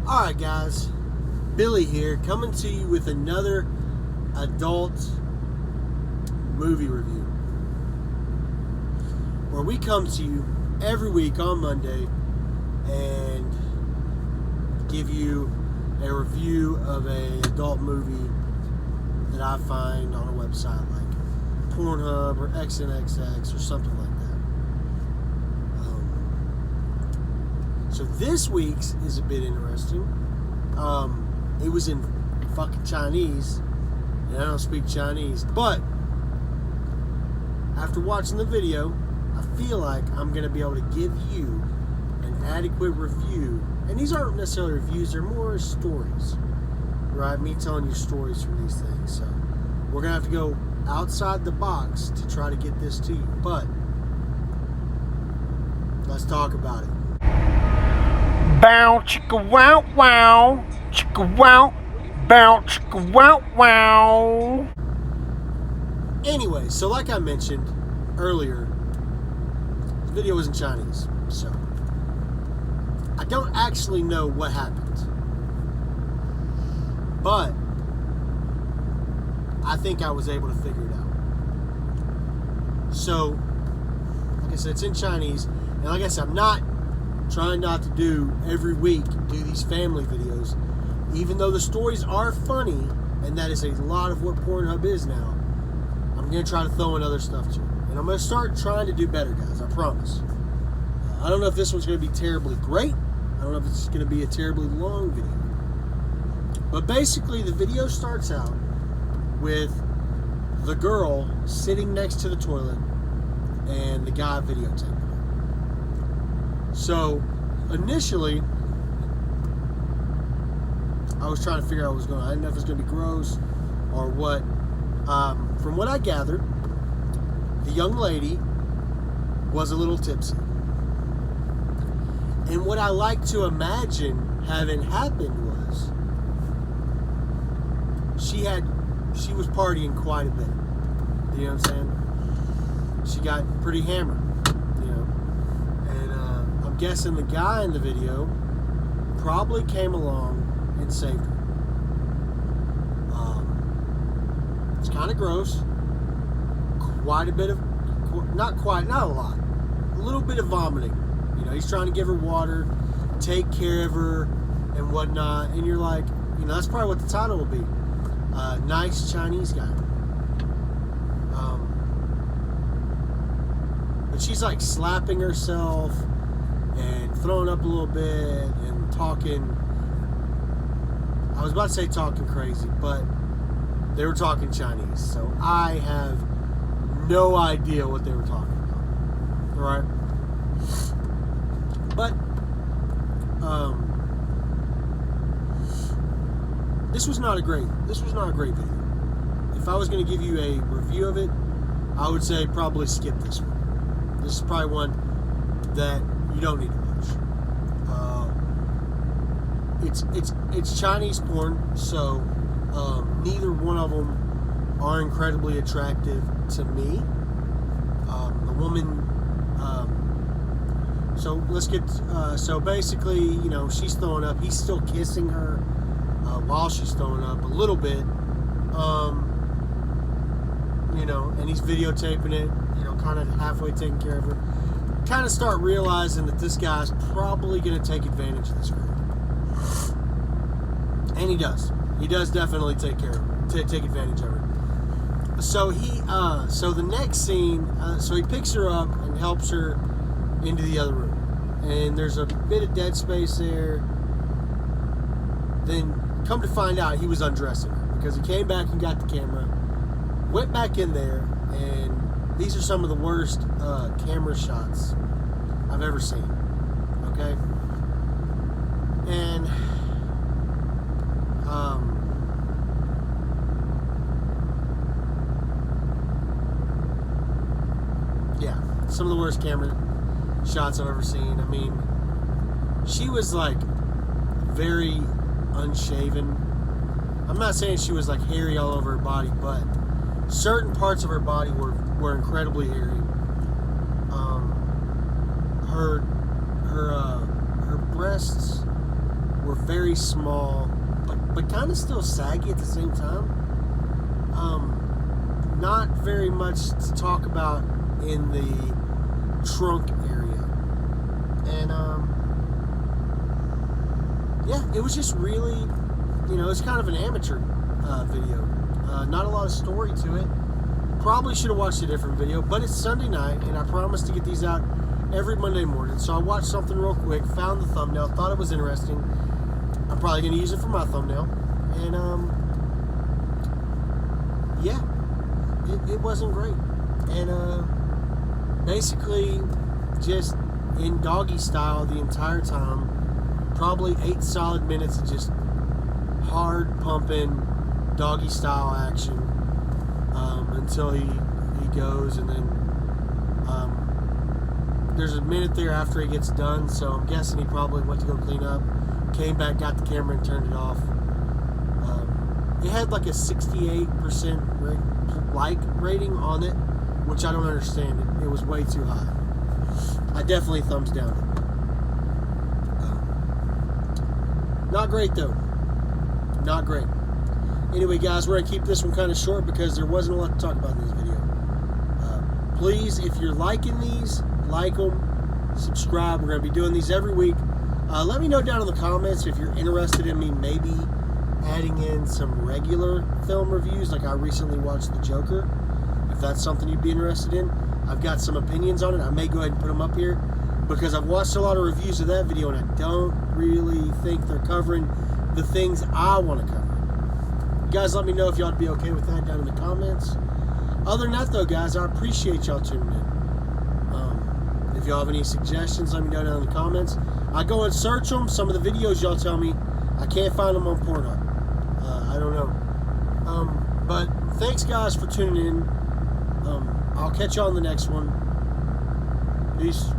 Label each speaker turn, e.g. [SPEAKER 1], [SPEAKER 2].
[SPEAKER 1] Alright guys, Billy here, coming to you with another adult movie review, where we come to you every week on Monday and give you a review of an adult movie that I find on a website like Pornhub or XNXX or something like that. So this week's is a bit interesting. It was in fucking Chinese, and I don't speak Chinese, but after watching the video, I feel like I'm going to be able to give you an adequate review. And these aren't necessarily reviews, they're more stories, right? Me telling you stories from these things. So we're going to have to go outside the box to try to get this to you. But let's talk about it.
[SPEAKER 2] Bow chicka wow wow, chicka wow, bow chicka wow wow.
[SPEAKER 1] Anyway, so like I mentioned earlier, the video was in Chinese, so I don't actually know what happened, but I think I was able to figure it out. So, like I said, it's in Chinese, and like I said, I'm not trying not to do every week do these family videos, even though the stories are funny, and that is a lot of what Pornhub is now. I'm going to try to throw in other stuff too, and I'm going to start trying to do better, guys, I promise. I don't know if this one's going to be terribly great. I don't know if it's going to be a terribly long video, but basically the video starts out with the girl sitting next to the toilet and the guy videotaping. So, initially, I was trying to figure out what was going on. I didn't know if it was going to be gross or what. From what I gathered, the young lady was a little tipsy. And what I like to imagine having happened was she was partying quite a bit. You know what I'm saying? She got pretty hammered. I'm guessing the guy in the video probably came along and saved her. It's kind of gross. Quite a bit of, not a lot, a little bit of vomiting. He's trying to give her water, take care of her, and whatnot. And you're like, that's probably what the title will be. Nice Chinese guy. But she's like slapping herself and throwing up a little bit and talking. I was about to say talking crazy, but they were talking Chinese, so I have no idea what they were talking about. All right, but this was not a great video. If I was going to give you a review of it, I would say probably skip this one. This is probably one that you don't need to watch. It's Chinese porn, so neither one of them are incredibly attractive to me. The woman. So let's get. So basically, she's throwing up. He's still kissing her while she's throwing up a little bit. And he's videotaping it. Kind of halfway taking care of her. Kind of start realizing that this guy's probably going to take advantage of this girl. And he does. He does definitely take advantage of her. So so the next scene, so he picks her up and helps her into the other room. And there's a bit of dead space there. Then come to find out he was undressing her because he came back and got the camera, went back in there, and these are some of the worst camera shots I've ever seen. Okay? And yeah, some of the worst camera shots I've ever seen. I mean, she was like very unshaven. I'm not saying she was like hairy all over her body, but certain parts of her body were incredibly hairy. Her breasts were very small, but kind of still saggy at the same time. Not very much to talk about in the trunk area. And yeah, it was just really, it's kind of an amateur video. Not a lot of story to it. Probably should have watched a different video, but it's Sunday night, and I promised to get these out every Monday morning. So I watched something real quick, found the thumbnail, thought it was interesting. I'm probably going to use it for my thumbnail. And yeah, it wasn't great. And basically just in doggy style the entire time. Probably 8 solid minutes of just hard pumping doggy style action until he goes, and then there's a minute there after he gets done, so I'm guessing he probably went to go clean up, came back, got the camera and turned it off. It had like a 68% like rating on it, which I don't understand. It was way too high. I definitely thumbs down it. Not great though. Not great. Anyway, guys, we're going to keep this one kind of short because there wasn't a lot to talk about in this video. Please, if you're liking these, like them, subscribe. We're going to be doing these every week. Let me know down in the comments if you're interested in me maybe adding in some regular film reviews, like I recently watched The Joker. If that's something you'd be interested in. I've got some opinions on it. I may go ahead and put them up here because I've watched a lot of reviews of that video and I don't really think they're covering the things I want to cover. You guys let me know if y'all would be okay with that down in the comments. Other than that though, guys, I appreciate y'all tuning in. If y'all have any suggestions, let me know down in the comments. I go and search them. Some of the videos y'all tell me I can't find them on Pornhub. I don't know. But thanks guys for tuning in. I'll catch you on the next one. Peace.